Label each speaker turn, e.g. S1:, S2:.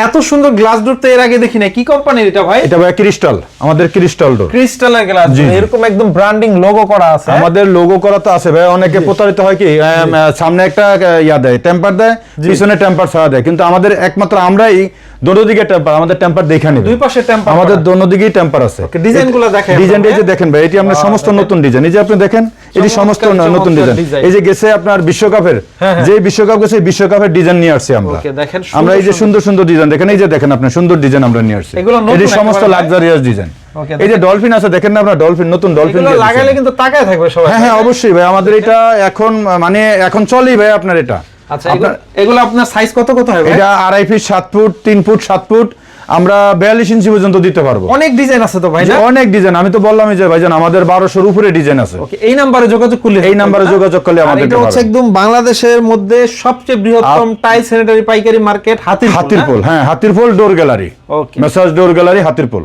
S1: এত সুন্দর glass door তো এর আগে দেখি না, কি কোম্পানির এটা ভাই?
S2: এটা ভাই ক্রিস্টাল, আমাদের ক্রিস্টাল ডোর।
S1: ক্রিস্টালের গ্লাস, এরকম একদম ব্র্যান্ডিং লোগো করা আছে।
S2: আমাদের লোগো করা তো আছে ভাই। অনেকে প্রতারিত হয় কি, সামনে একটা ইয়া দেয়, টেম্পার দেয়, পিছনে টেম্পার ছাড়া দেয়, কিন্তু আমাদের একমাত্র আমরাই দোনো দিকে টেম্পার, আমাদের টেম্পার দেখে নিবেন,
S1: দুই পাশে টেম্পার,
S2: আমাদের দোনো দিকেই টেম্পার আছে।
S1: ডিজাইনগুলো দেখেন,
S2: ডিজাইনটা এই যে দেখেন ভাই, এটি আমরা সমস্ত নতুন ডিজাইন, এই যে আপনি দেখেন এটি সমস্ত নতুন ডিজাইন। এই যে গেছে আপনার বিশ্বকাপের, যে বিশ্বকাপ গেছে বিশ্বকাপের ডিজাইন নিয়ে আসছি আমরা। আমরা এই যে সুন্দর সুন্দর ডিজাইন দেখেন, এই যে দেখেন আপনি সুন্দর ডিজাইন আমরা নিয়ে আসছি, এটি সমস্ত লাক্সারিয়াস ডিজাইন। এই যে ডলফিন আছে দেখেন না আপনার, ডলফিন, নতুন ডলফিন
S1: লাগাইলে কিন্তু তাকায় থাকবে সবাই।
S2: হ্যাঁ হ্যাঁ অবশ্যই ভাই, আমাদের এটা এখন মানে এখন চলেই ভাই আপনার এটা।
S1: আচ্ছা, এগুলো আপনার সাইজ কত কত হবে?
S2: এটা 2.5 ফিট 7 ফুট, 3 ফুট 7 ফুট, আমরা 42 ইঞ্চি পর্যন্ত দিতে পারবো।
S1: অনেক ডিজাইন আছে তো ভাই না?
S2: অনেক ডিজাইন, আমি তো বললামই যে ভাইজান আমাদের 1200 এর উপরে ডিজাইন আছে।
S1: ওকে, এই নম্বরে যোগাযোগ করলে,
S2: এই নম্বরে যোগাযোগ করলে আমাদের
S1: এটা হচ্ছে একদম বাংলাদেশের মধ্যে সবচেয়ে বৃহত্তম টাইল স্যানিটারি পাইকারি মার্কেট হাতিরপুল।
S2: হ্যাঁ, হাতিরপুল ডোর গ্যালারি,
S1: ওকে,
S2: মেসাজ ডোর গ্যালারি হাতিরপুল।